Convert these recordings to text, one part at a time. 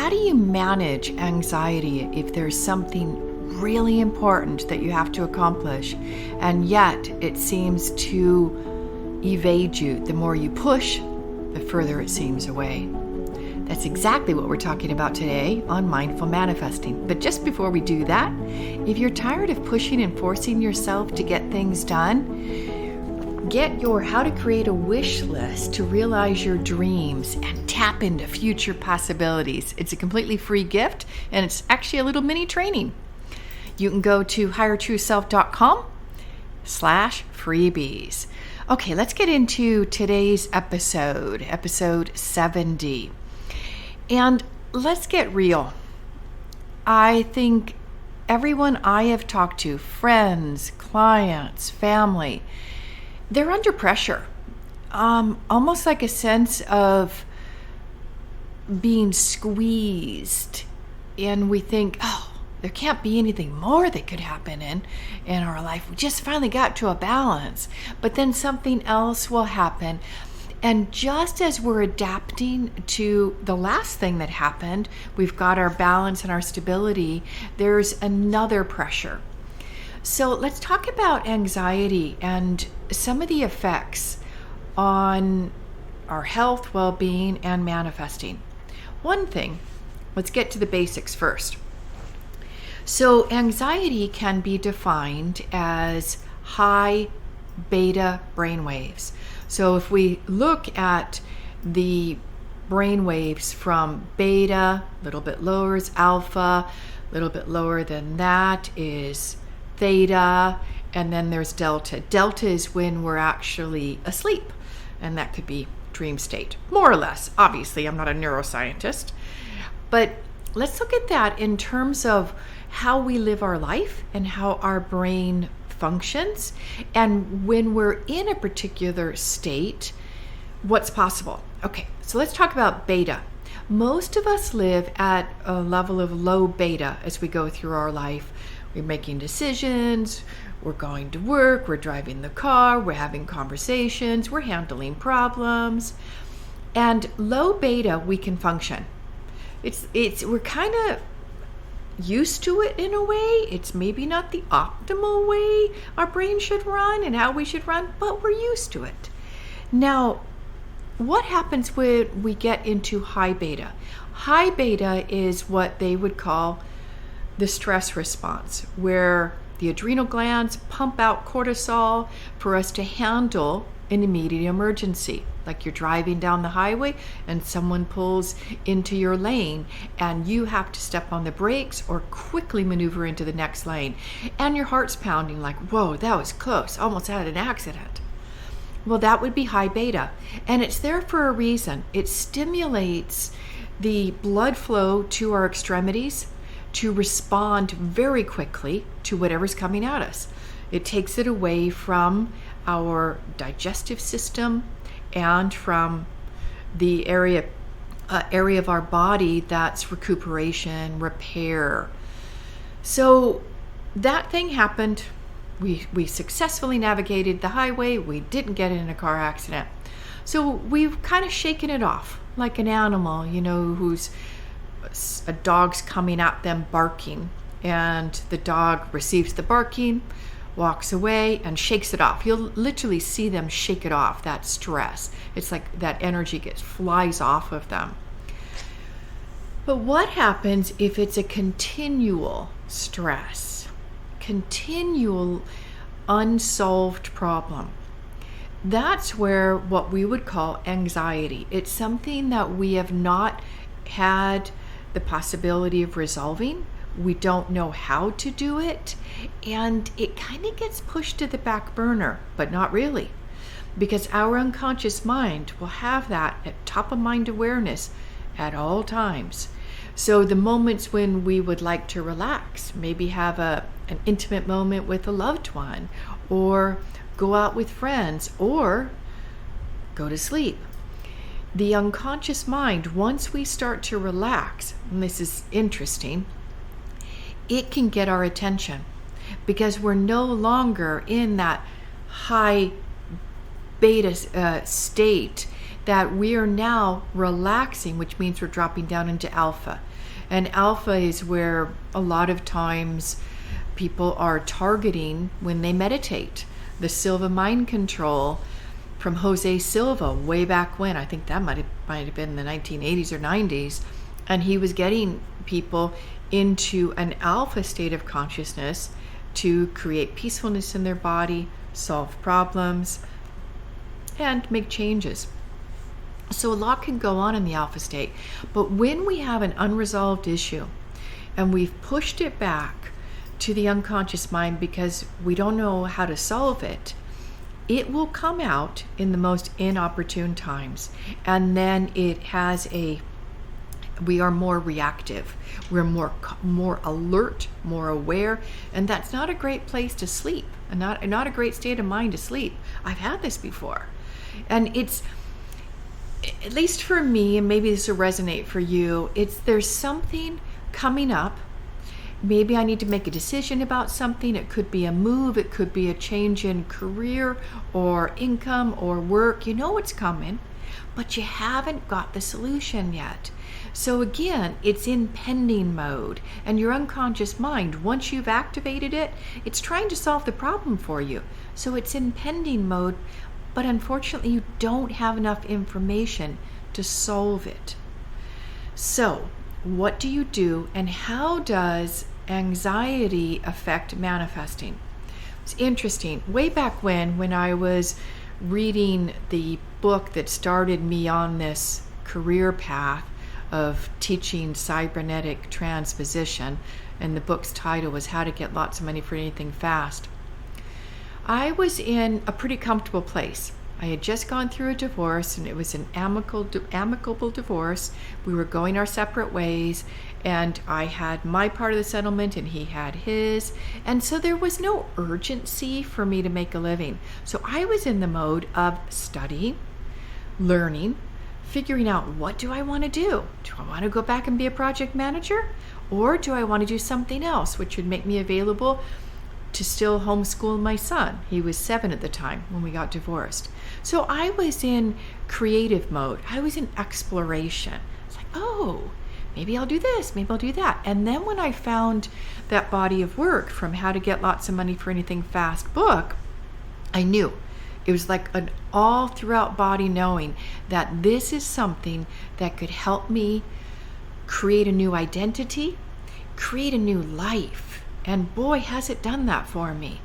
how do you manage anxiety if there's something really important that you have to accomplish, and yet it seems to evade you? The more you push, the further it seems away. That's exactly what we're talking about today on Mindful Manifesting. But just before we do that, if you're tired of pushing and forcing yourself to get things done, get your How to Create a Wish List to realize your dreams and tap into future possibilities. It's a completely free gift, and it's actually a little mini training. You can go to highertrueself.com/freebies. Okay, let's get into today's episode 70. And let's get real. I think everyone I have talked to, friends, clients, family, they're under pressure. Almost like a sense of being squeezed. And we think, there can't be anything more that could happen in our life. We just finally got to a balance. But then something else will happen. And just as we're adapting to the last thing that happened, we've got our balance and our stability, there's another pressure. So let's talk about anxiety and some of the effects on our health, well-being, and manifesting. One thing, let's get to the basics first. So anxiety can be defined as high beta brainwaves. So if we look at the brainwaves from beta, a little bit lower is alpha, a little bit lower than that is theta, and then there's delta. Delta is when we're actually asleep, and that could be dream state, more or less. Obviously, I'm not a neuroscientist, but let's look at that in terms of how we live our life and how our brain functions, and when we're in a particular state, what's possible. Okay, so let's talk about beta. Most of us live at a level of low beta as we go through our life. We're making decisions, we're going to work, we're driving the car, we're having conversations, we're handling problems. And low beta, we can function. We're kind of used to it in a way. It's maybe not the optimal way our brain should run and how we should run, but we're used to it. Now, what happens when we get into high beta? High beta is what they would call the stress response, where the adrenal glands pump out cortisol for us to handle an immediate emergency. Like you're driving down the highway and someone pulls into your lane and you have to step on the brakes or quickly maneuver into the next lane. And your heart's pounding like, whoa, that was close, almost had an accident. Well, that would be high beta. And it's there for a reason. It stimulates the blood flow to our extremities to respond very quickly to whatever's coming at us. It takes it away from our digestive system and from the area of our body that's recuperation, repair. So that thing happened. We successfully navigated the highway. We didn't get in a car accident. So we've kind of shaken it off like an animal, who's a dog's coming at them barking, and the dog receives the barking, walks away and shakes it off. You'll literally see them shake it off, that stress. It's like that energy flies off of them. But what happens if it's a continual stress, continual unsolved problem? That's where what we would call anxiety. It's something that we have not had the possibility of resolving. We don't know how to do it, and it kind of gets pushed to the back burner, but not really, because our unconscious mind will have that at top of mind awareness at all times. So the moments when we would like to relax, maybe have an intimate moment with a loved one, or go out with friends, or go to sleep. The unconscious mind, once we start to relax, and this is interesting, it can get our attention because we're no longer in that high beta state that we are now relaxing, which means we're dropping down into alpha. And alpha is where a lot of times people are targeting when they meditate. The Silva mind control from Jose Silva way back when, I think that might have been in the 1980s or 90s, and he was getting people into an alpha state of consciousness to create peacefulness in their body, solve problems, and make changes. So a lot can go on in the alpha state, but when we have an unresolved issue and we've pushed it back to the unconscious mind because we don't know how to solve it, it will come out in the most inopportune times. And then we are more reactive. We're more alert, more aware, and that's not a great place to sleep, and not a great state of mind to sleep. I've had this before. And it's, at least for me, and maybe this will resonate for you, there's something coming up. Maybe I need to make a decision about something. It could be a move, it could be a change in career or income or work. You know it's coming, but you haven't got the solution yet. So again, it's in pending mode, and your unconscious mind, once you've activated it, it's trying to solve the problem for you. So it's in pending mode, but unfortunately you don't have enough information to solve it. So what do you do, and how does anxiety affect manifesting? It's interesting. Way back when I was reading the book that started me on this career path of teaching cybernetic transposition, and the book's title was How to Get Lots of Money for Anything Fast, I was in a pretty comfortable place. I had just gone through a divorce, and it was an amicable divorce. We were going our separate ways, and I had my part of the settlement and he had his. And so there was no urgency for me to make a living. So I was in the mode of studying, learning, figuring out, what do I want to do? Do I want to go back and be a project manager? Or do I want to do something else, which would make me available to still homeschool my son? He was 7 at the time when we got divorced. So I was in creative mode. I was in exploration. It's like, oh, maybe I'll do this, maybe I'll do that. And then when I found that body of work from How to Get Lots of Money for Anything Fast book, I knew. It was like an all throughout body knowing that this is something that could help me create a new identity, create a new life. And boy, has it done that for me.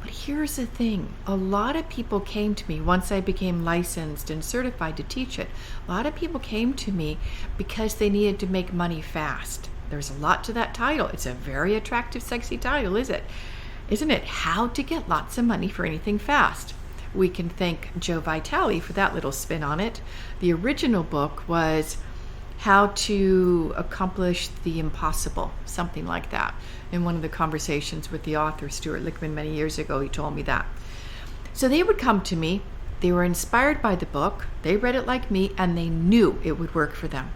But here's the thing. A lot of people came to me once I became licensed and certified to teach it. A lot of people came to me because they needed to make money fast. There's a lot to that title. It's a very attractive, sexy title, isn't it? How to Get Lots of Money for Anything Fast. We can thank Joe Vitale for that little spin on it. The original book was How to Accomplish the Impossible, something like that. In one of the conversations with the author, Stuart Lichtman, many years ago, he told me that. So they would come to me, they were inspired by the book, they read it like me, and they knew it would work for them.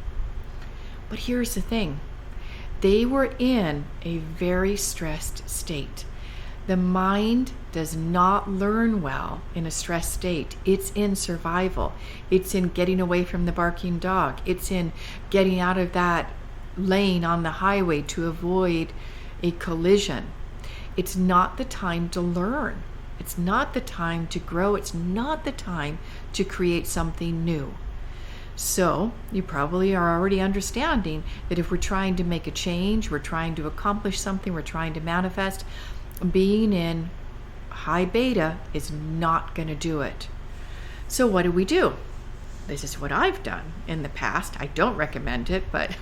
But here's the thing. They were in a very stressed state. The mind does not learn well in a stressed state. It's in survival. It's in getting away from the barking dog. It's in getting out of that lane on the highway to avoid a collision. It's not the time to learn. It's not the time to grow. It's not the time to create something new. So you probably are already understanding that if we're trying to make a change, we're trying to accomplish something, we're trying to manifest, being in high beta is not going to do it. So what do? This is what I've done in the past. I don't recommend it, but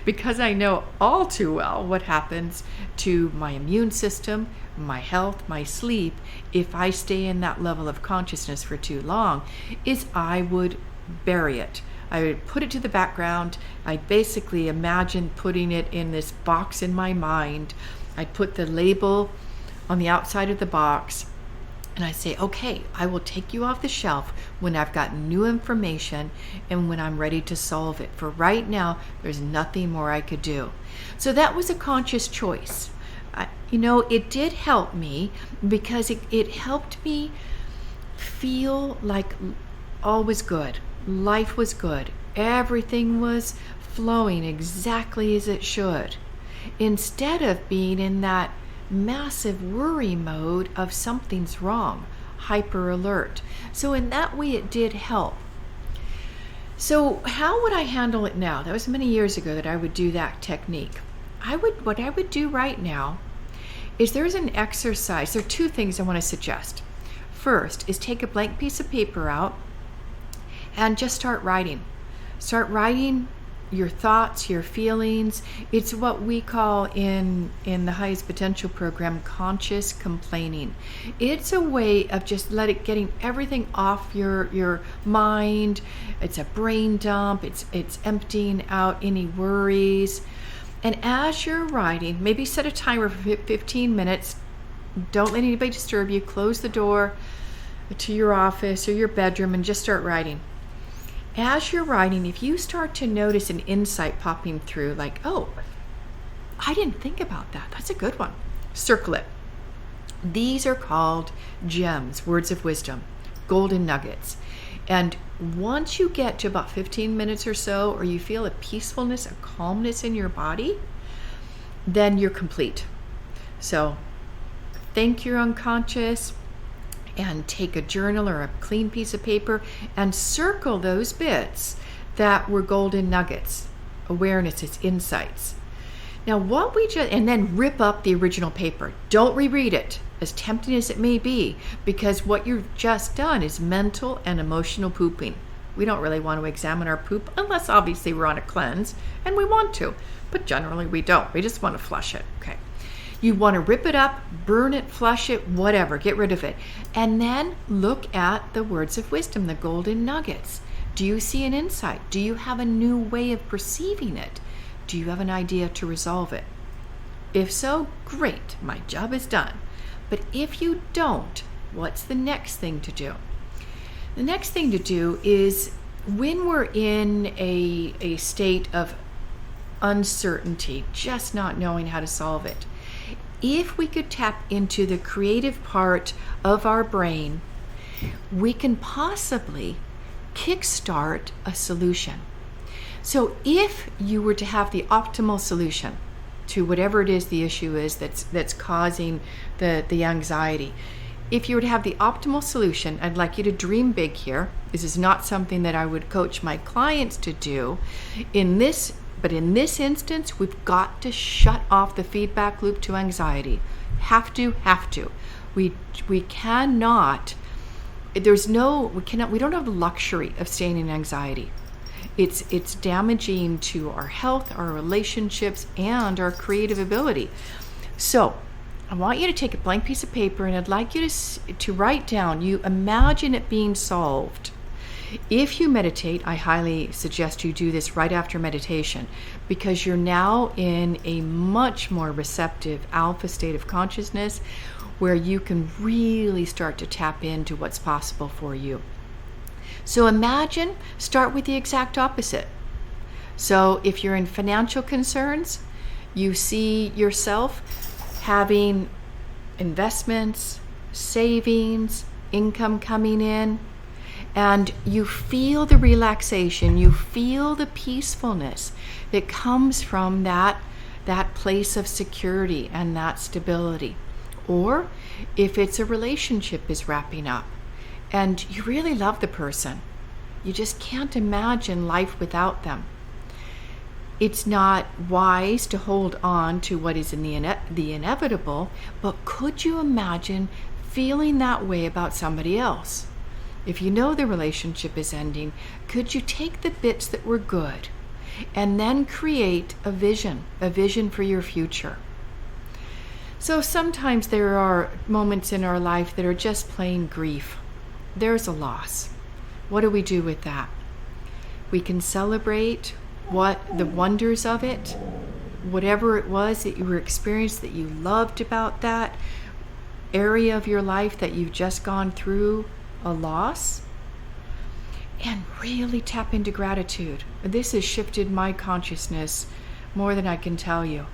because I know all too well what happens to my immune system, my health, my sleep, if I stay in that level of consciousness for too long, is I would bury it. I would put it to the background. I'd basically imagine putting it in this box in my mind. I'd put the label on the outside of the box, and I say, okay, I will take you off the shelf when I've got new information and when I'm ready to solve it. For right now, there's nothing more I could do. So that was a conscious choice. It did help me because it helped me feel like all was good. life was good. Everything was flowing exactly as it should. Instead of being in that massive worry mode of something's wrong, hyper alert. So in that way, it did help. So how would I handle it now? That was many years ago that I would do that technique. What I would do right now is there's an exercise. There are two things I want to suggest. First is take a blank piece of paper out and just start writing. Start writing your thoughts, your feelings. It's what we call in the highest potential program, conscious complaining. It's a way of just getting everything off your mind. It's a brain dump. It's emptying out any worries. And as you're writing, maybe set a timer for 15 minutes. Don't let anybody disturb you. Close the door to your office or your bedroom and just start writing. As you're writing, if you start to notice an insight popping through, like, oh, I didn't think about that. That's a good one. Circle it. These are called gems, words of wisdom, golden nuggets. And once you get to about 15 minutes or so, or you feel a peacefulness, a calmness in your body, then you're complete. So thank your unconscious, and take a journal or a clean piece of paper and circle those bits that were golden nuggets, awarenesses, insights. Now and then rip up the original paper. Don't reread it, as tempting as it may be, because what you've just done is mental and emotional pooping. We don't really want to examine our poop unless obviously we're on a cleanse, and we want to, but generally we don't. We just want to flush it, okay? You want to rip it up, burn it, flush it, whatever, get rid of it. And then look at the words of wisdom, the golden nuggets. Do you see an insight? Do you have a new way of perceiving it? Do you have an idea to resolve it? If so, great, my job is done. But if you don't, what's the next thing to do? The next thing to do is when we're in a state of uncertainty, just not knowing how to solve it, if we could tap into the creative part of our brain, we can possibly kickstart a solution. So if you were to have the optimal solution to whatever it is the issue is that's causing the anxiety, if you were to have the optimal solution, I'd like you to dream big here. This is not something that I would coach my clients to do. But in this instance, we've got to shut off the feedback loop to anxiety. Have to. We cannot, we don't have the luxury of staying in anxiety. It's damaging to our health, our relationships, and our creative ability. So I want you to take a blank piece of paper, and I'd like you to write down, you imagine it being solved. If you meditate, I highly suggest you do this right after meditation, because you're now in a much more receptive alpha state of consciousness where you can really start to tap into what's possible for you. So start with the exact opposite. So if you're in financial concerns, you see yourself having investments, savings, income coming in, and you feel the relaxation, you feel the peacefulness that comes from that place of security and that stability. Or if it's a relationship is wrapping up and you really love the person, you just can't imagine life without them. It's not wise to hold on to what is in the inevitable, but could you imagine feeling that way about somebody else? If you know the relationship is ending, could you take the bits that were good and then create a vision for your future? So sometimes there are moments in our life that are just plain grief. There's a loss. What do we do with that? We can celebrate the wonders of it, whatever it was that you were experienced that you loved about that area of your life that you've just gone through a loss, and really tap into gratitude. This has shifted my consciousness more than I can tell you.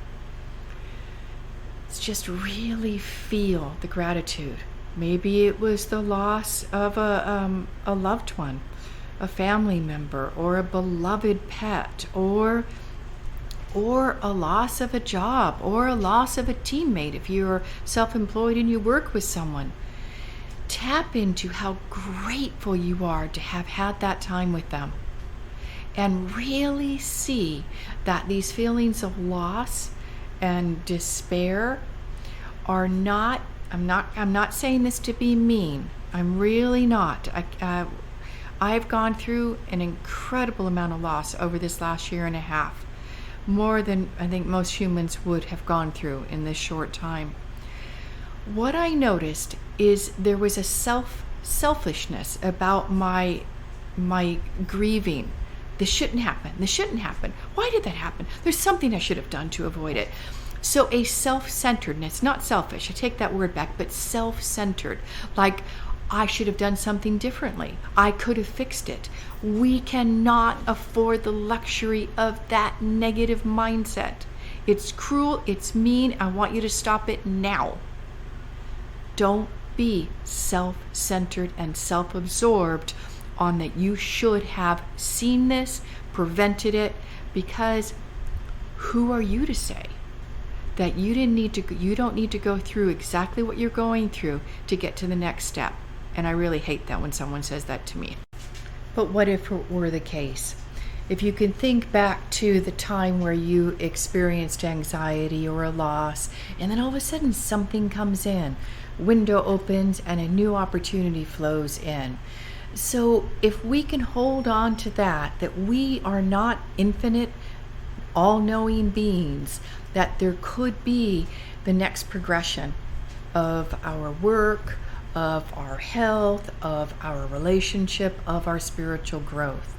It's just really feel the gratitude. Maybe it was the loss of a loved one, a family member or a beloved pet or a loss of a job or a loss of a teammate if you're self-employed and you work with someone. Tap into how grateful you are to have had that time with them, and really see that these feelings of loss and despair are not, I'm not saying this to be mean. I'm really not. I've gone through an incredible amount of loss over this last year and a half, more than I think most humans would have gone through in this short time. What I noticed is there was a selfishness about my grieving. This shouldn't happen. Why did that happen? There's something I should have done to avoid it. So a self-centeredness, not selfish, I take that word back, but self-centered. Like, I should have done something differently. I could have fixed it. We cannot afford the luxury of that negative mindset. It's cruel, it's mean, I want you to stop it now. Don't be self-centered and self-absorbed on that you should have seen this, prevented it, because who are you to say that you don't need to go through exactly what you're going through to get to the next step? And I really hate that when someone says that to me. But what if it were the case? If you can think back to the time where you experienced anxiety or a loss, and then all of a sudden something comes in, window opens, and a new opportunity flows in. So if we can hold on to that we are not infinite, all-knowing beings, that there could be the next progression of our work, of our health, of our relationship, of our spiritual growth.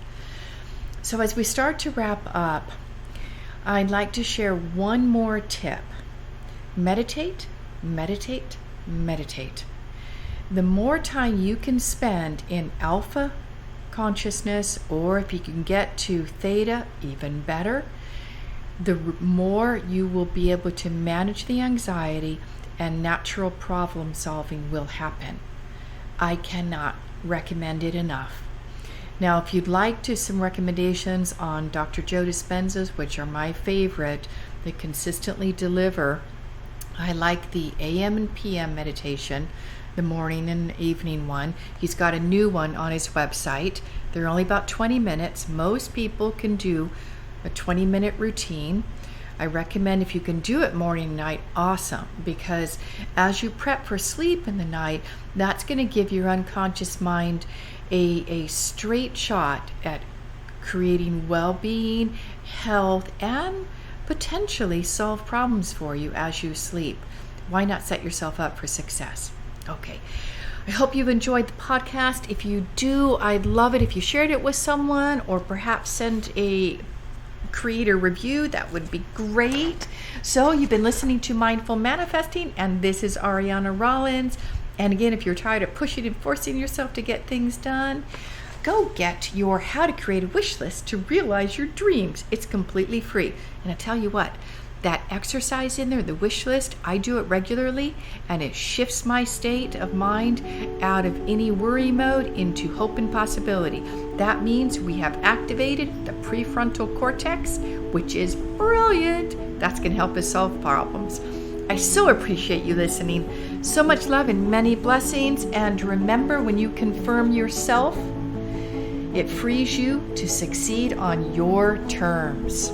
So as we start to wrap up, I'd like to share one more tip. Meditate, meditate, meditate. The more time you can spend in alpha consciousness, or if you can get to theta, even better, the more you will be able to manage the anxiety, and natural problem solving will happen. I cannot recommend it enough. Now, if you'd like to some recommendations on Dr. Joe Dispenza's, which are my favorite, that consistently deliver, I like the AM and PM meditation, the morning and evening one. He's got a new one on his website. They're only about 20 minutes. Most people can do a 20-minute routine. I recommend, if you can do it morning and night, awesome, because as you prep for sleep in the night, that's going to give your unconscious mind a straight shot at creating well-being, health, and potentially solve problems for you as you sleep. Why not set yourself up for success? Okay. I hope you've enjoyed the podcast. If you do, I'd love it if you shared it with someone, or perhaps send a creator review. That would be great. So you've been listening to Mindful Manifesting, and this is Ariana Rollins. And again, if you're tired of pushing and forcing yourself to get things done, go get your How to Create a Wish List to realize your dreams. It's completely free. And I tell you what, that exercise in there, the wish list, I do it regularly, and it shifts my state of mind out of any worry mode into hope and possibility. That means we have activated the prefrontal cortex, which is brilliant. That's going to help us solve problems. I so appreciate you listening. So much love and many blessings. And remember, when you confirm yourself, it frees you to succeed on your terms.